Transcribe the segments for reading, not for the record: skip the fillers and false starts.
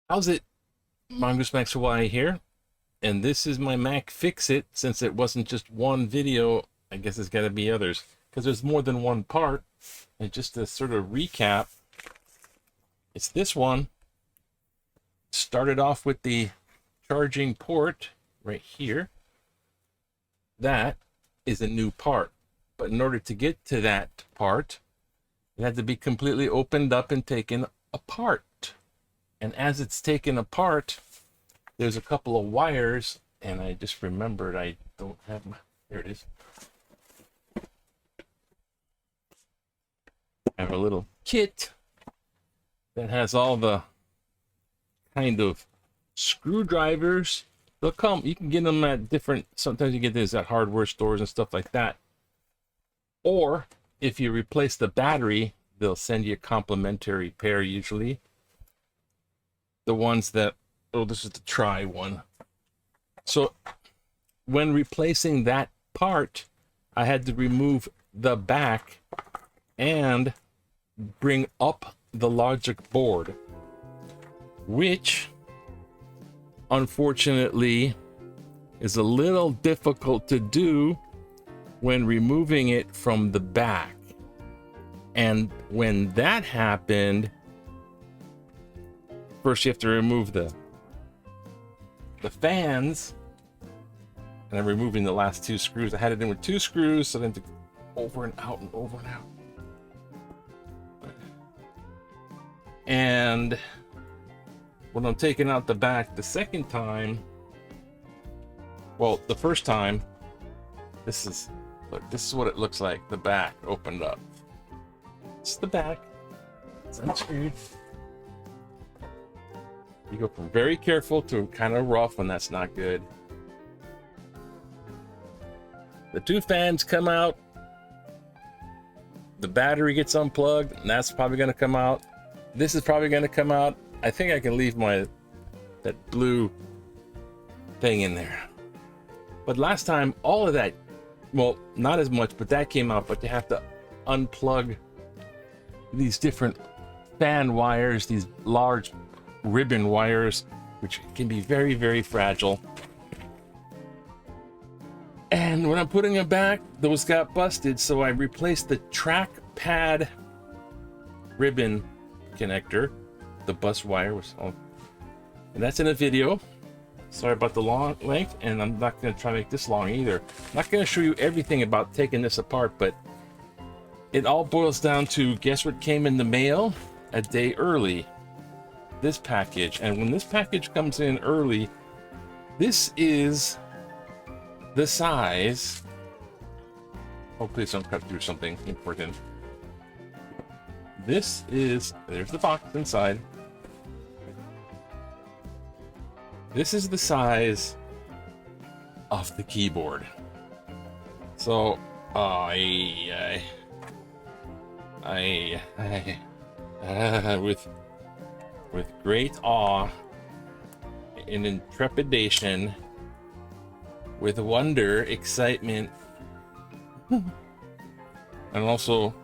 How's it? Mongoose Max Hawaii here, and this is my Mac Fix It. Since it wasn't just one video, I guess it's got to be others because there's more than one part. And just to sort of recap, it's this one. Started off with the charging port right here. That is a new part, but in order to get to that part, it had to be completely opened up and taken apart. And as it's taken apart, there's a couple of wires, and I just remembered I don't have my, there it is. I have a little kit that has all the kind of screwdrivers. They'll come, you can get them at different, sometimes you get these at hardware stores and stuff like that. Or if you replace the battery, they'll send you a complimentary pair usually. The ones that, oh, this is the try one. So when replacing that part, I had to remove the back and bring up the logic board, which unfortunately is a little difficult to do when removing it from the back. And when that happened, first you have to remove the fans, and I'm removing the last two screws. I had it in with two screws, so then to over and out and over and out. And when I'm taking out the back the second time, well, the first time, this is, look, this is what it looks like. The back opened up. It's the back. It's unscrewed. You go from very careful to kind of rough, and that's not good. The two fans come out. The battery gets unplugged, and that's probably going to come out. This is probably going to come out. I think I can leave that blue thing in there. But last time, all of that, well, not as much, but that came out. But you have to unplug these different fan wires, these large ribbon wires, which can be very, very fragile. And when I'm putting them back, those got busted, so I replaced the trackpad ribbon connector. The bus wire was all, and that's in a video. Sorry about the long length, and I'm not going to try to make this long either. I'm not going to show you everything about taking this apart, but it all boils down to, guess what came in the mail a day early? This package. And when this package comes in early, this is the size, oh please don't cut through something important. This is, there's the box inside. This is the size of the keyboard. So with great awe and trepidation, with wonder, excitement, and also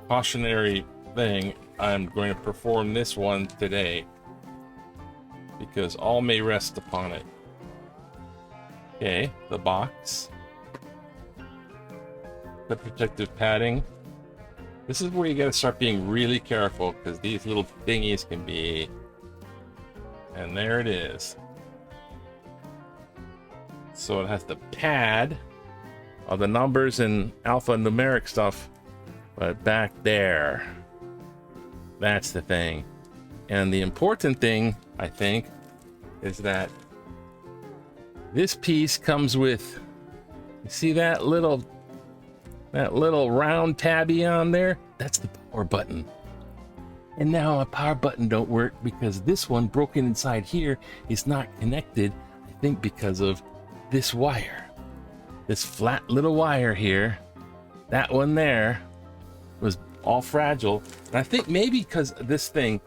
cautionary thing, I'm going to perform this one today because all may rest upon it. Okay, the box, the protective padding. This is where you got to start being really careful because these little thingies can be, and there it is. So it has the pad of the numbers and alphanumeric stuff, but back there, that's the thing. And the important thing, I think, is that this piece comes with, you see that little round tabby on there? That's the power button. And now a power button don't work because this one broken inside here is not connected, I think because of this wire. This flat little wire here. That one there was all fragile. And I think maybe because this thing,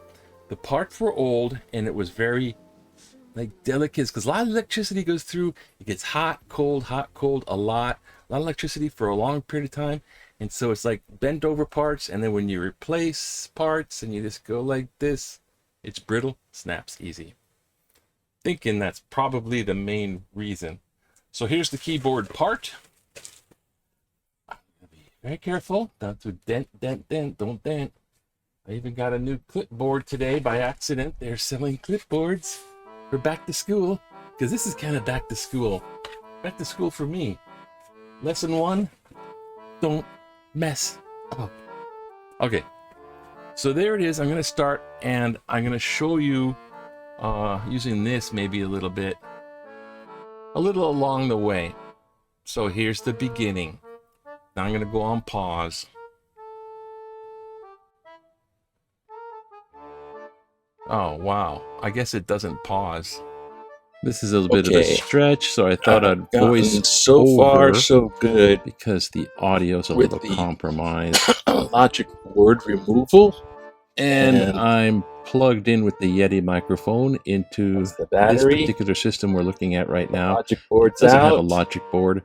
the parts were old and it was very like delicate, because a lot of electricity goes through. It gets hot, cold, a lot of electricity for a long period of time. And so it's like bent over parts, and then when you replace parts and you just go like this, it's brittle, snaps easy. Thinking that's probably the main reason. So here's the keyboard part. I'm gonna be very careful not to dent, don't dent. I even got a new clipboard today by accident. They're selling clipboards for back to school, because this is kind of back to school. Back to school for me. Lesson 1, don't mess up. Okay, so there it is. I'm going to start, and I'm going to show you using this maybe a little along the way. So here's the beginning. Now I'm going to go on pause. Oh, wow. I guess it doesn't pause. This is a little bit of a stretch, so I thought I'd voice so over, far so good, because the audio's a with little the compromised. logic board removal. And I'm plugged in with the Yeti microphone into That's the this battery. particular system we're looking at right The now. logic board's It doesn't have a out. logic board,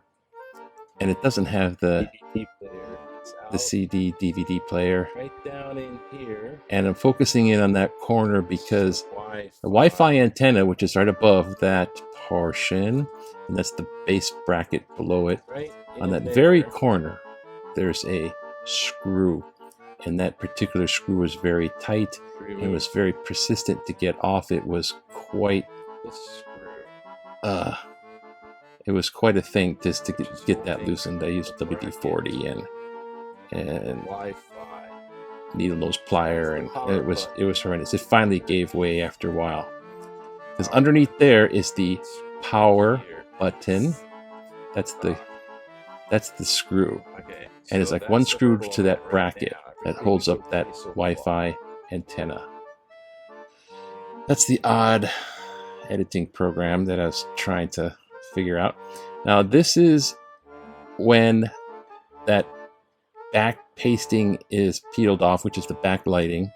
and it doesn't have the DVD player is out. CD DVD player. Right down in here. And I'm focusing in on that corner because the Wi-Fi antenna, which is right above that portion, and that's the base bracket below it, Right on in that there. very corner, there's a screw. And that particular screw was very tight. It was very persistent to get off. It was quite it was quite a thing just to get that loosened. I used WD-40 and Wi-Fi needle nose plier, and it was horrendous. It finally gave way after a while, because underneath there is the power button. That's the screw, and it's like one screw to that bracket that holds up that Wi-Fi antenna. That's the odd editing program that I was trying to figure out. Now this is when that back pasting is peeled off, which is the backlighting,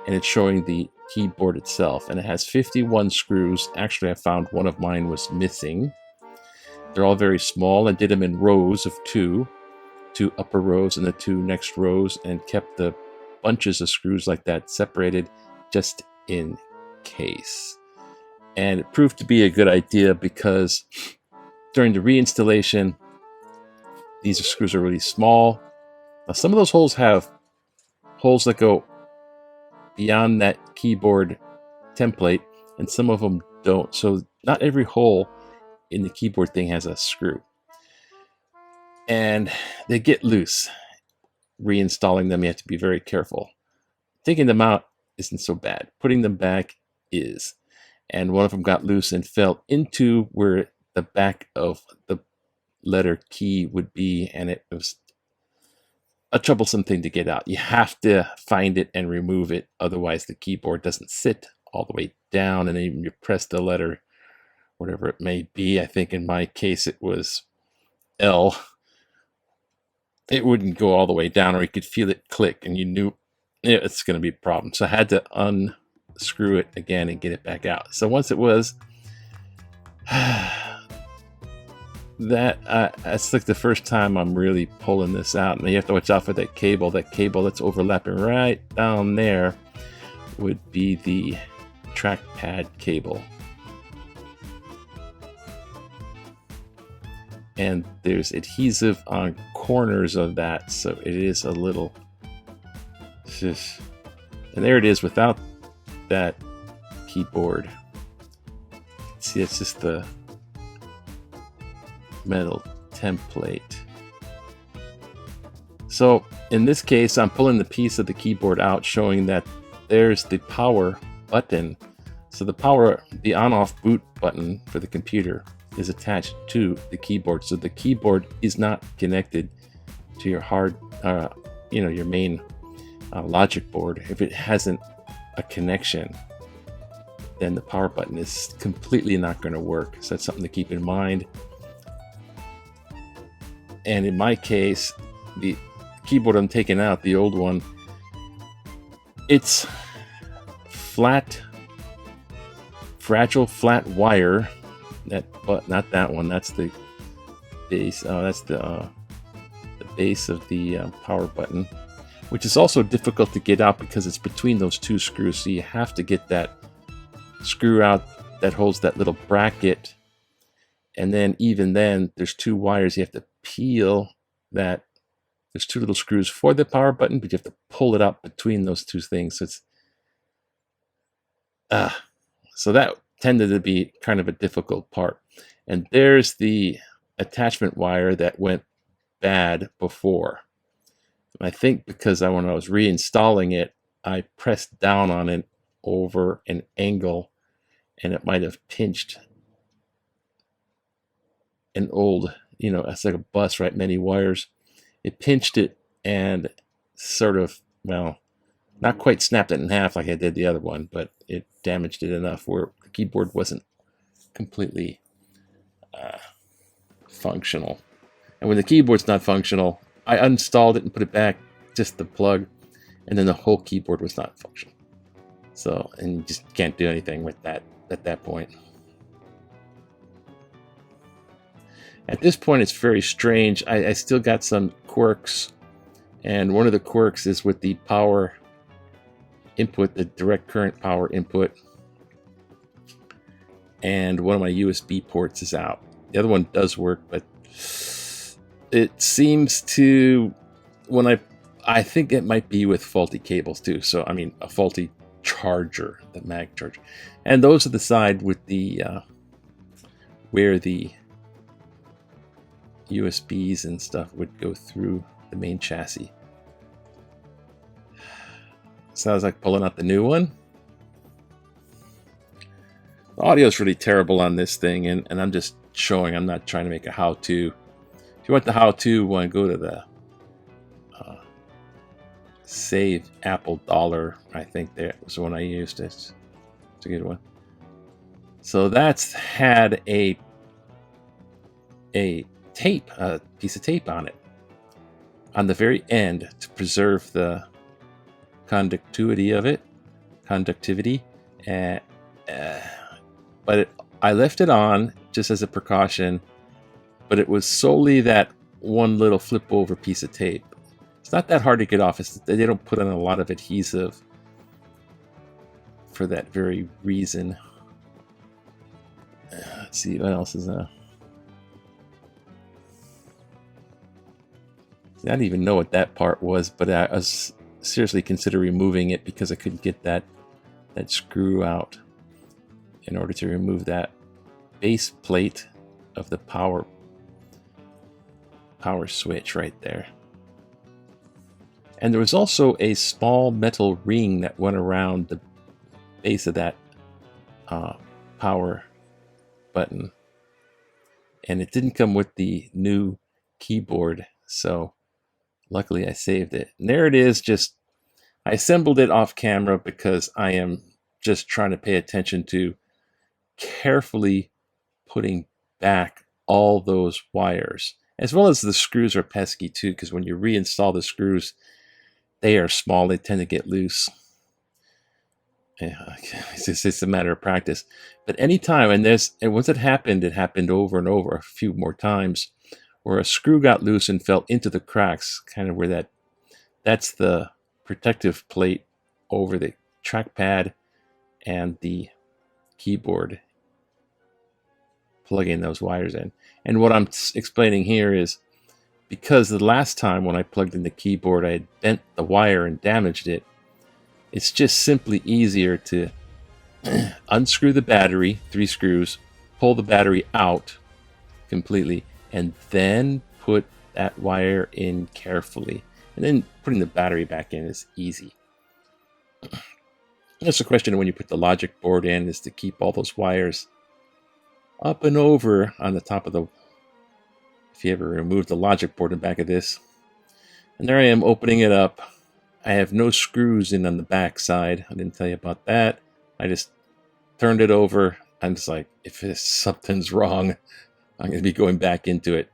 and it's showing the keyboard itself, and it has 51 screws. Actually, I found one of mine was missing. They're all very small. I did them in rows of two upper rows and the 2 next rows, and kept the bunches of screws like that separated just in case. And it proved to be a good idea, because during the reinstallation, these screws are really small. Now, some of those holes have holes that go beyond that keyboard template, and some of them don't. So not every hole in the keyboard thing has a screw. And they get loose. Reinstalling them, you have to be very careful. Taking them out isn't so bad. Putting them back is. And one of them got loose and fell into where the back of the letter key would be, and it was a troublesome thing to get out. You have to find it and remove it, otherwise the keyboard doesn't sit all the way down, and even you press the letter, whatever it may be. I think in my case it was L. It wouldn't go all the way down, or you could feel it click, and you knew it's going to be a problem. So I had to unscrew it again and get it back out. So once it was that's like the first time I'm really pulling this out, and you have to watch out for that cable. That cable that's overlapping right down there would be the trackpad cable. And there's adhesive on corners of that, so it is a little. And there it is without that keyboard. See, it's just the metal template. So in this case, I'm pulling the piece of the keyboard out, showing that there's the power button. So the on-off boot button for the computer is attached to the keyboard. So the keyboard is not connected to your your main logic board. If it hasn't a connection, then the power button is completely not going to work. So that's something to keep in mind. And in my case, the keyboard I'm taking out, the old one, it's flat fragile flat wire. But not that one. That's the base. That's the base of the power button, which is also difficult to get out because it's between those two screws. So you have to get that screw out that holds that little bracket. And then even then, there's two wires. You have to peel that. There's two little screws for the power button, but you have to pull it out between those two things. So it's so that tended to be kind of a difficult part. And there's the attachment wire that went bad before. I think because when I was reinstalling it, I pressed down on it over an angle, and it might have pinched an old, it's like a bus, right? Many wires. It pinched it and sort of, well, not quite snapped it in half like I did the other one, but it damaged it enough where the keyboard wasn't completely functional. And when the keyboard's not functional, I uninstalled it and put it back, just the plug, and then the whole keyboard was not functional. So, and you just can't do anything with that at that point. At this point, it's very strange. I still got some quirks, and one of the quirks is with the power input, the direct current power input, and one of my USB ports is out. The other one does work, but it seems to, I think it might be with faulty cables too. So, I mean, a faulty charger, the mag charger. And those are the side with the, where the USBs and stuff would go through the main chassis. Sounds like pulling out the new one. The audio is really terrible on this thing, and I'm just showing. I'm not trying to make a how-to. If you want the how-to one, go to the Save Apple Dollar. I think that was the one I used. It's a good one. So that's had a tape, a piece of tape on it on the very end to preserve the conductivity of it, but I left it on just as a precaution, but it was solely that one little flip over piece of tape. It's not that hard to get off. They don't put on a lot of adhesive for that very reason. Let's see what else is I don't even know what that part was, but I was seriously considering removing it because I couldn't get that screw out in order to remove that base plate of the power switch right there. And there was also a small metal ring that went around the base of that power button, and it didn't come with the new keyboard, so luckily I saved it. And there it is. Just I assembled it off camera because I am just trying to pay attention to carefully putting back all those wires, as well as the screws are pesky too, because when you reinstall the screws, they are small, they tend to get loose. Yeah, it's a matter of practice. But anytime, and once it happened over and over a few more times, where a screw got loose and fell into the cracks, kind of where that's the protective plate over the trackpad and the keyboard, plugging those wires in. And what I'm explaining here is because the last time when I plugged in the keyboard, I had bent the wire and damaged it. It's just simply easier to unscrew the battery, 3 screws, pull the battery out completely, and then put that wire in carefully. And then putting the battery back in is easy. Just a question when you put the logic board in is to keep all those wires up and over on the top of the, if you ever remove the logic board in the back of this. And there I am opening it up. I have no screws in on the back side. I didn't tell you about that. I just turned it over. I'm just like, if something's wrong, I'm going to be going back into it.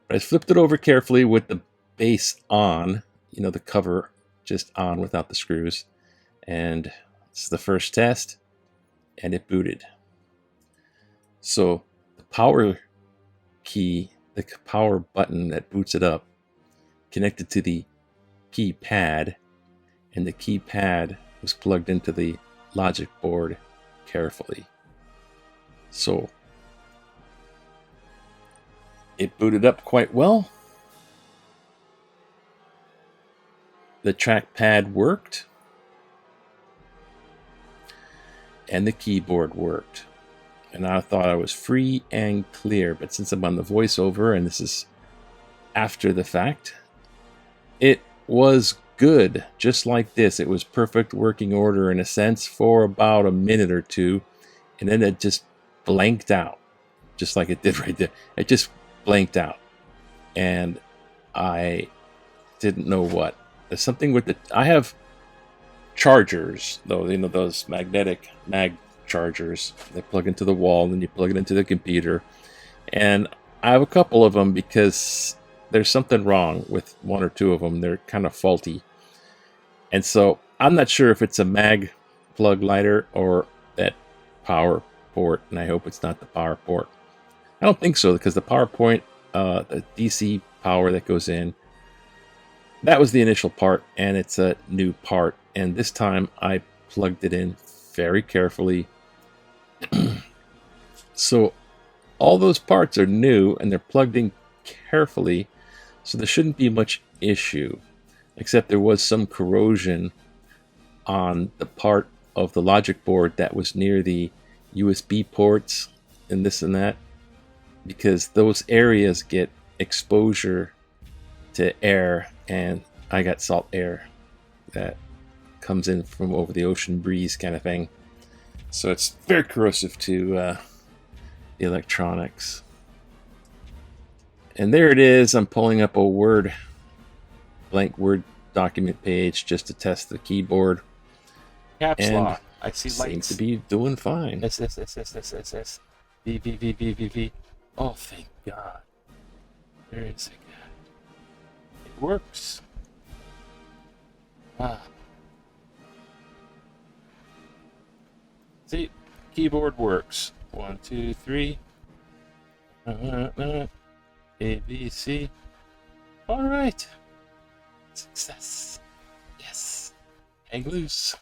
But I flipped it over carefully with the base on, the cover just on without the screws. And this is the first test, and it booted. So the power key, the power button that boots it up, connected to the keypad, and the keypad was plugged into the logic board carefully. So it booted up quite well. The trackpad worked, and the keyboard worked. And I thought I was free and clear, but since I'm on the voiceover and this is after the fact, it was good. Just like this, it was perfect working order in a sense for about a minute or two, and then it just blanked out, just like it did right there. It just blanked out, and I didn't know what. There's something with the. I have chargers, though, you know, those magnetic mag chargers. They plug into the wall, and then you plug it into the computer. And I have a couple of them because there's something wrong with one or two of them. They're kind of faulty. And so I'm not sure if it's a mag plug lighter or that power port, and I hope it's not the power port. I don't think so, because the power point, the DC power that goes in, that was the initial part, and it's a new part. And this time I plugged it in very carefully. So all those parts are new, and they're plugged in carefully, so there shouldn't be much issue, except there was some corrosion on the part of the logic board that was near the USB ports and this and that, because those areas get exposure to air, and I got salt air that comes in from over the ocean breeze kind of thing. So it's very corrosive to the electronics. And there it is. I'm pulling up a blank Word document page just to test the keyboard. Caps And lock. I see seems lights. to be doing fine. S. V, V, V, V, V, V. Oh, thank God. There is a guy. It works. Ah. See, keyboard works. 1, 2, 3. A, B, C. All right. Success. Yes. Hang loose.